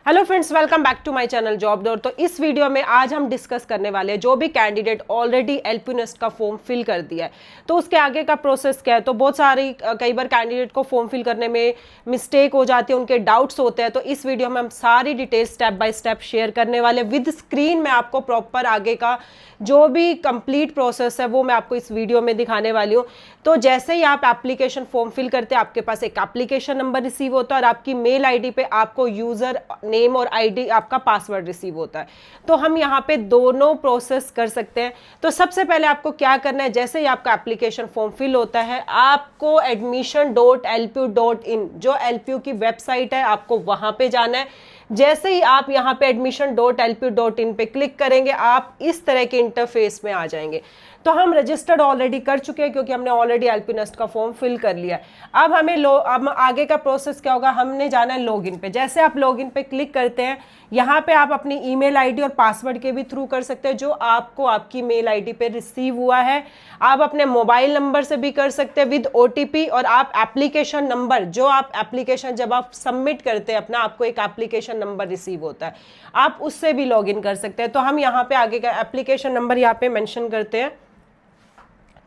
Hello friends, welcome back to my channel Job Door. तो इस video में आज हम डिस्कस करने वाले हैं जो भी कैंडिडेट ऑलरेडी एलपी नेस्ट का फॉर्म फिल कर दिया है तो उसके आगे का प्रोसेस क्या है। तो बहुत सारी कई बार कैंडिडेट को फॉर्म फिल करने में मिस्टेक हो जाती है, उनके डाउट्स होते हैं। तो इस वीडियो में हम सारी detail step by step share करने वाले विद स्क्रीन में आपको प्रॉपर आगे का जो भी कंप्लीट प्रोसेस है वो मैं आपको इस वीडियो में दिखाने वाली हूँ। तो जैसे ही आप एप्लीकेशन फॉर्म फिल करते हैं आपके पास एक एप्लीकेशन नंबर रिसीव होता है और आपकी मेल आईडी पे आपको यूजर नेम और आईडी आपका पासवर्ड रिसीव होता है। तो हम यहाँ पे दोनों प्रोसेस कर सकते हैं। तो सबसे पहले आपको क्या करना है, जैसे ही आपका एप्लीकेशन फॉर्म फिल होता है आपको admission.lpu.in जो एलपीयू की वेबसाइट है आपको वहां पे जाना है। जैसे ही आप यहाँ पे admission.lpu.in पे क्लिक करेंगे आप इस तरह के इंटरफेस में आ जाएंगे। तो हम रजिस्टर्ड ऑलरेडी कर चुके हैं क्योंकि हमने ऑलरेडी एलपी नेस्ट का फॉर्म फिल कर लिया है। अब अब आगे का प्रोसेस क्या होगा, हमने जाना है लॉगिन पे। जैसे आप लॉगिन पे क्लिक करते हैं यहाँ पे आप अपनी ईमेल आईडी और पासवर्ड के भी थ्रू कर सकते हैं जो आपको आपकी मेल आईडी पे रिसीव हुआ है। आप अपने मोबाइल नंबर से भी कर सकते हैं विद ओटीपी, और आप एप्लीकेशन नंबर जो आप एप्लीकेशन जब आप सबमिट करते हैं अपना आपको एक एप्लीकेशन नंबर रिसीव होता है, आप उससे भी लॉगिन कर सकते हैं। तो हम यहाँ पे आगे का एप्लीकेशन नंबर यहाँ पे मेंशन करते हैं।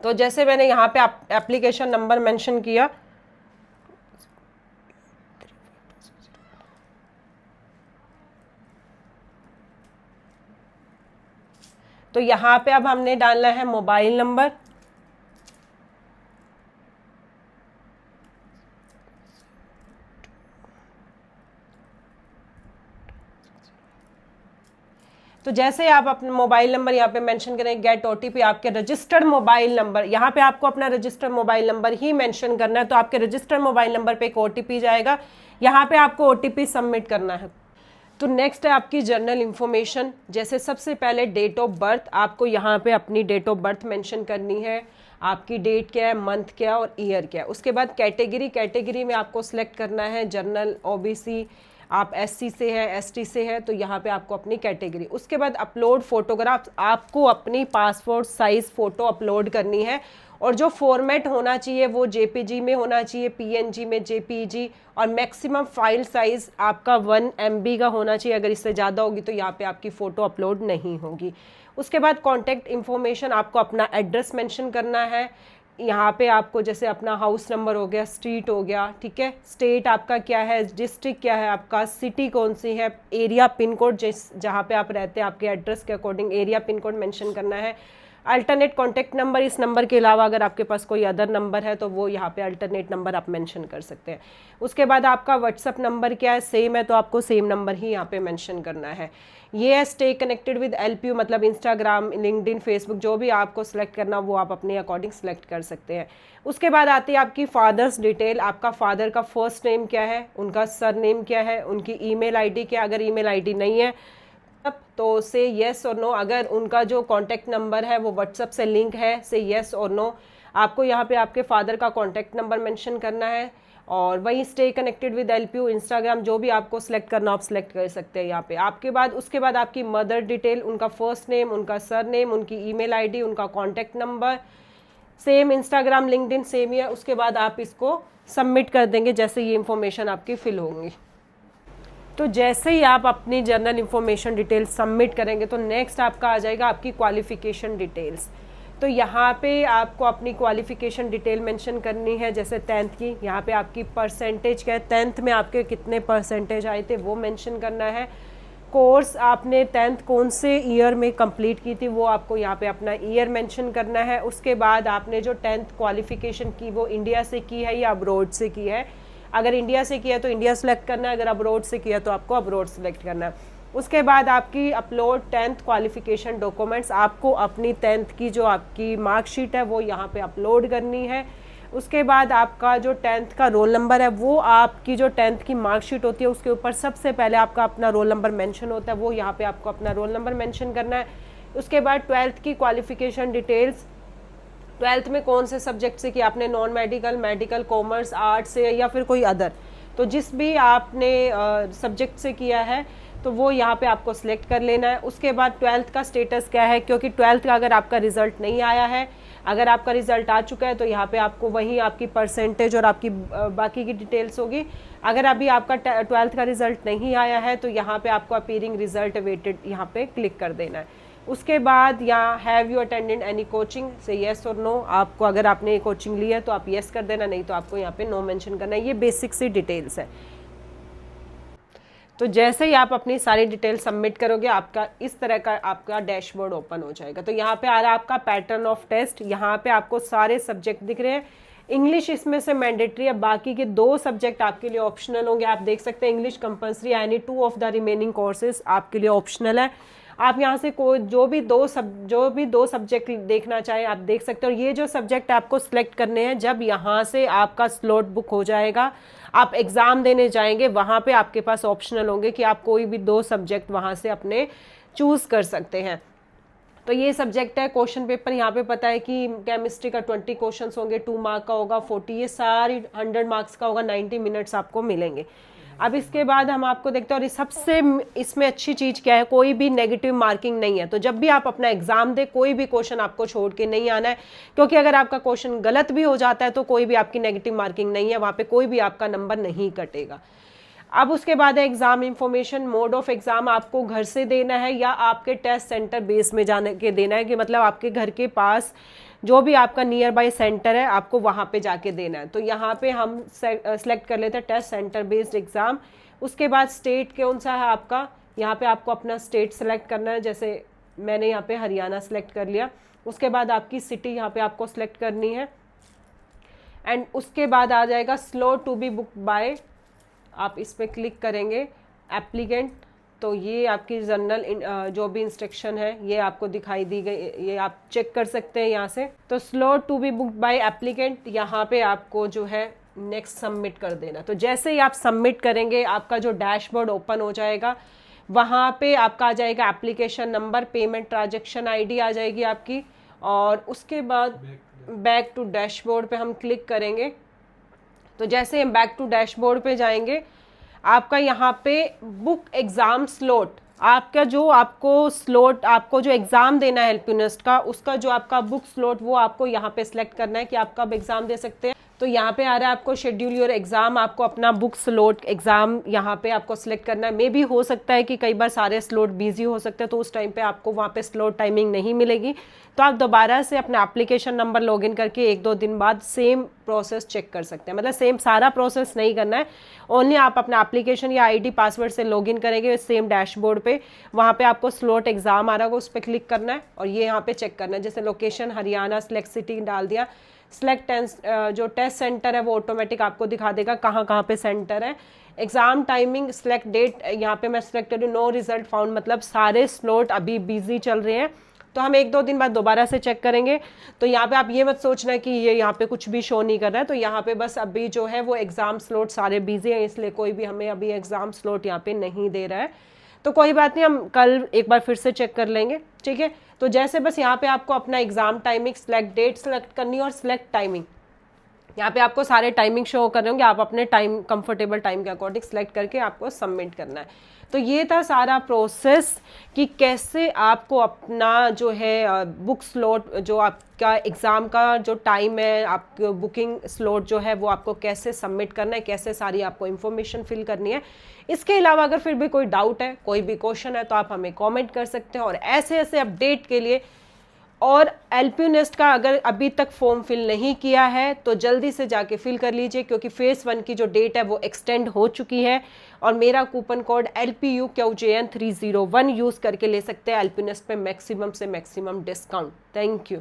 तो जैसे मैंने यहाँ पे एप्लीकेशन नंबर मेंशन किया तो यहाँ पे अब हमने डालना है मोबाइल नंबर। तो जैसे आप अपना मोबाइल नंबर यहाँ पे मेंशन करें, गेट ओटीपी, आपके रजिस्टर्ड मोबाइल नंबर, यहाँ पे आपको अपना रजिस्टर्ड मोबाइल नंबर ही मेंशन करना है। तो आपके रजिस्टर्ड मोबाइल नंबर पे एक ओटीपी जाएगा, यहाँ पे आपको ओटीपी सबमिट करना है। तो नेक्स्ट है आपकी जनरल इंफॉर्मेशन। जैसे सबसे पहले डेट ऑफ बर्थ, आपको यहाँ पे अपनी डेट ऑफ बर्थ मेंशन करनी है, आपकी डेट क्या है, मंथ क्या है और ईयर क्या है। उसके बाद कैटेगरी में आपको सिलेक्ट करना है जनरल, ओबीसी, आप एससी से है, एसटी से है, तो यहाँ पे आपको अपनी कैटेगरी। उसके बाद अपलोड फोटोग्राफ, आपको अपनी पासपोर्ट साइज फोटो अपलोड करनी है और जो फॉर्मेट होना चाहिए वो जेपीजी में होना चाहिए, पीएनजी में, जेपीजी, और मैक्सिमम फाइल साइज आपका 1 MB का होना चाहिए। अगर इससे ज़्यादा होगी तो यहाँ पे आपकी फ़ोटो अपलोड नहीं होगी। उसके बाद कॉन्टैक्ट इन्फॉर्मेशन, आपको अपना एड्रेस मेंशन करना है। यहाँ पे आपको जैसे अपना हाउस नंबर हो गया, स्ट्रीट हो गया, ठीक है, स्टेट आपका क्या है, डिस्ट्रिक्ट क्या है आपका, सिटी कौन सी है, एरिया पिन कोड जहाँ पे आप रहते हैं आपके एड्रेस के according area pin code mention करना है। अल्टरनेट कॉन्टैक्ट नंबर, इस नंबर के अलावा अगर आपके पास कोई अदर नंबर है तो वो यहाँ पे अल्टरनेट नंबर आप मेंशन कर सकते हैं। उसके बाद आपका व्हाट्सअप नंबर क्या है, सेम है तो आपको सेम नंबर ही यहाँ पे मेंशन करना है। ये है स्टे कनेक्टेड विद एलपीयू, मतलब इंस्टाग्राम, लिंक्डइन, फेसबुक, जो भी आपको सिलेक्ट करना वो आप अपने अकॉर्डिंग सिलेक्ट कर सकते हैं। उसके बाद आती है आपकी फादर्स डिटेल, आपका फादर का फर्स्ट नेम क्या है, उनका सर नेम क्या है, उनकी ईमेल आईडी क्या, अगर ईमेल आईडी नहीं है तो से येस और नो, अगर उनका जो कॉन्टैक्ट नंबर है वो व्हाट्सएप से लिंक है से येस और नो। आपको यहाँ पे आपके फादर का कॉन्टैक्ट नंबर मेंशन करना है और वही stay connected with LPU, Instagram, जो भी आपको सिलेक्ट करना आप सिलेक्ट कर सकते हैं यहाँ पे। उसके बाद आपकी मदर डिटेल, उनका फर्स्ट नेम, उनका सर नेम, उनकी ईमेल आईडी, उनका contact number, same Instagram, LinkedIn same ही है। उसके बाद आप इसको सबमिट कर देंगे जैसे ये इंफॉर्मेशन आपकी फिल होंगी। तो जैसे ही आप अपनी जनरल इंफॉर्मेशन डिटेल्स सबमिट करेंगे तो नेक्स्ट आपका आ जाएगा आपकी क्वालिफिकेशन डिटेल्स। तो यहाँ पे आपको अपनी क्वालिफिकेशन डिटेल मेंशन करनी है, जैसे 10th की, यहाँ पे आपकी परसेंटेज क्या है, 10th में आपके कितने परसेंटेज आए थे वो मेंशन करना है। कोर्स आपने 10th कौन से ईयर में कंप्लीट की थी वो आपको यहाँ पे अपना ईयर मेंशन करना है। उसके बाद आपने जो 10th क्वालिफिकेशन की वो इंडिया से की है या अब्रॉड से की है, अगर इंडिया से किया तो इंडिया सेलेक्ट करना है, अगर अब्रॉड से किया तो आपको अब्रॉड सेलेक्ट करना है। उसके बाद आपकी अपलोड 10th क्वालिफिकेशन डॉक्यूमेंट्स, आपको अपनी 10th की जो आपकी मार्कशीट है वो यहाँ पे अपलोड करनी है। उसके बाद आपका जो 10th का रोल नंबर है वो आपकी जो 10th की मार्कशीट होती है उसके ऊपर सबसे पहले आपका अपना रोल नंबर मेंशन होता है, वो यहाँ पे आपको अपना रोल नंबर मेंशन करना है। उसके बाद 12th की क्वालिफिकेशन डिटेल्स, 12th में कौन से सब्जेक्ट से किया आपने, non medical, medical, commerce, arts से या फिर कोई अदर, तो जिस भी आपने सब्जेक्ट से किया है तो वो यहाँ पे आपको सिलेक्ट कर लेना है। उसके बाद 12th का स्टेटस क्या है, क्योंकि 12th का अगर आपका रिजल्ट नहीं आया है, अगर आपका रिजल्ट आ चुका है तो यहाँ पे आपको वही आपकी परसेंटेज और आपकी बाकी की डिटेल्स होगी। अगर अभी आपका 12th का रिजल्ट नहीं आया है तो यहाँ पे आपको अपीयरिंग रिजल्ट अवेटेड यहाँ पे क्लिक कर देना है। उसके बाद यहाँ have you attended any coaching से येस और नो, आपको अगर आपने कोचिंग ली है तो आप येस कर देना, नहीं तो आपको यहाँ पे नो मेंशन करना है। ये बेसिक सी डिटेल्स है। तो जैसे ही आप अपनी सारी डिटेल सबमिट करोगे आपका इस तरह का आपका डैशबोर्ड ओपन हो जाएगा। तो यहाँ पे आ रहा है आपका पैटर्न ऑफ टेस्ट, यहाँ पे आपको सारे सब्जेक्ट दिख रहे हैं। इंग्लिश इसमें से मैंडेटरी है, बाकी के 2 सब्जेक्ट आपके लिए ऑप्शनल होंगे। आप देख सकते हैं English compulsory, any 2 of the remaining courses आपके लिए ऑप्शनल है। आप यहाँ से कोई जो भी दो सब्जेक्ट देखना चाहे आप देख सकते हो। और ये जो सब्जेक्ट आपको सिलेक्ट करने हैं, जब यहाँ से आपका स्लॉट बुक हो जाएगा, आप एग्ज़ाम देने जाएंगे, वहाँ पे आपके पास ऑप्शनल होंगे कि आप कोई भी 2 सब्जेक्ट वहाँ से अपने चूज़ कर सकते हैं। तो ये सब्जेक्ट है। क्वेश्चन पेपर यहाँ पे पता है कि केमिस्ट्री का 20 क्वेश्चंस होंगे, 2 मार्क का होगा, 40 ये सारी 100 मार्क्स का होगा, 90 मिनट्स आपको मिलेंगे। अब इसके बाद हम आपको देखते हैं, और सबसे इसमें अच्छी चीज़ क्या है, कोई भी नेगेटिव मार्किंग नहीं है। तो जब भी आप अपना एग्जाम दे कोई भी क्वेश्चन आपको छोड़ के नहीं आना है, क्योंकि अगर आपका क्वेश्चन गलत भी हो जाता है तो कोई भी आपकी नेगेटिव मार्किंग नहीं है, वहाँ पे कोई भी आपका नंबर नहीं कटेगा। अब उसके बाद है exam information. Mode of exam आपको घर से देना है या आपके टेस्ट सेंटर बेस में जाने के देना है, कि मतलब आपके घर के पास जो भी आपका नियर बाय सेंटर है आपको वहाँ पे जाके देना है। तो यहाँ पे हम सेलेक्ट कर लेते हैं टेस्ट सेंटर बेस्ड एग्ज़ाम। उसके बाद स्टेट कौन सा है आपका, यहाँ पे आपको अपना स्टेट सेलेक्ट करना है। जैसे मैंने यहाँ पे हरियाणा सेलेक्ट कर लिया। उसके बाद आपकी सिटी यहाँ पे आपको सेलेक्ट करनी है। एंड उसके बाद आ जाएगा slot to be book by, आप इस पर क्लिक करेंगे एप्लीकेंट। तो ये आपकी जनरल जो भी इंस्ट्रक्शन है ये आपको दिखाई दी गई, ये आप चेक कर सकते हैं यहाँ से। तो slot to be book by applicant, यहाँ पे आपको जो है नेक्स्ट सबमिट कर देना। तो जैसे ही आप सबमिट करेंगे आपका जो डैशबोर्ड ओपन हो जाएगा, वहाँ पे आपका आ जाएगा application number, payment transaction ID आ जाएगी आपकी, और उसके बाद बैक टू डैशबोर्ड पे हम क्लिक करेंगे। तो जैसे हम बैक टू डैशबोर्ड पे जाएंगे, आपका यहाँ पे बुक एग्ज़ाम स्लॉट, आपका जो आपको स्लॉट आपको जो एग्ज़ाम देना है एलपीनेस्ट का, उसका जो आपका बुक स्लॉट वो आपको यहाँ पे सिलेक्ट करना है कि आप कब एग्ज़ाम दे सकते हैं। तो यहाँ पे आ रहा है आपको शेड्यूल योर एग्ज़ाम, आपको अपना बुक स्लॉट एग्ज़ाम यहाँ पे आपको सिलेक्ट करना है। मे भी हो सकता है कि कई बार सारे स्लॉट बिजी हो सकते हैं, तो उस टाइम पे आपको वहाँ पे स्लॉट टाइमिंग नहीं मिलेगी। तो आप दोबारा से अपना एप्लीकेशन नंबर लॉगिन करके 1-2 दिन बाद सेम प्रोसेस चेक कर सकते हैं। मतलब सेम सारा प्रोसेस नहीं करना है, ओनली आप अपना एप्लीकेशन या आईडी पासवर्ड से लॉगिन करेंगे सेम डैशबोर्ड पे, वहाँ पे आपको स्लॉट एग्ज़ाम आ रहा होगा, उस पर क्लिक करना है और ये यहाँ पे चेक करना है। जैसे लोकेशन हरियाणा, सिलेक्ट सिटी डाल दिया, सिलेक्ट जो टेस्ट सेंटर है वो ऑटोमेटिक आपको दिखा देगा कहाँ पे सेंटर है। एग्ज़ाम टाइमिंग, सिलेक्ट डेट, यहाँ पे मैं सिलेक्ट करूँ नो रिजल्ट फाउंड, मतलब सारे स्लॉट अभी बिजी चल रहे हैं। तो हम 1-2 दिन बाद दोबारा से चेक करेंगे। तो यहाँ पे आप ये मत सोचना कि ये यहाँ पे कुछ भी शो नहीं कर रहा है, तो यहाँ पे बस अभी जो है वो एग्ज़ाम स्लॉट सारे बिजी हैं, इसलिए कोई भी हमें अभी एग्ज़ाम स्लॉट यहाँ पे नहीं दे रहा है। तो कोई बात नहीं, हम कल एक बार फिर से चेक कर लेंगे, ठीक है। तो जैसे बस यहाँ पे आपको अपना exam timing, select date select करनी है और सिलेक्ट टाइमिंग, यहाँ पे आपको सारे टाइमिंग शो कर रहे होंगे, आप अपने टाइम कंफर्टेबल टाइम के अकॉर्डिंग सिलेक्ट करके आपको सबमिट करना है। तो ये था सारा प्रोसेस कि कैसे आपको अपना जो है बुक स्लॉट, जो आपका एग्ज़ाम का जो टाइम है, आपको बुकिंग स्लॉट जो है वो आपको कैसे सबमिट करना है, कैसे सारी आपको इन्फॉर्मेशन फिल करनी है। इसके अलावा अगर फिर भी कोई डाउट है, कोई भी क्वेश्चन है, तो आप हमें कमेंट कर सकते हैं। और ऐसे ऐसे अपडेट के लिए, और एलपीनेस्ट का अगर अभी तक फॉर्म फिल नहीं किया है तो जल्दी से जाके फिल कर लीजिए, क्योंकि फेज़ 1 की जो डेट है वो एक्सटेंड हो चुकी है। और मेरा कूपन कोड LPUQJN301 यूज़ करके ले सकते हैं एलपीनेस्ट पे मैक्सिमम से मैक्सिमम डिस्काउंट। Thank you.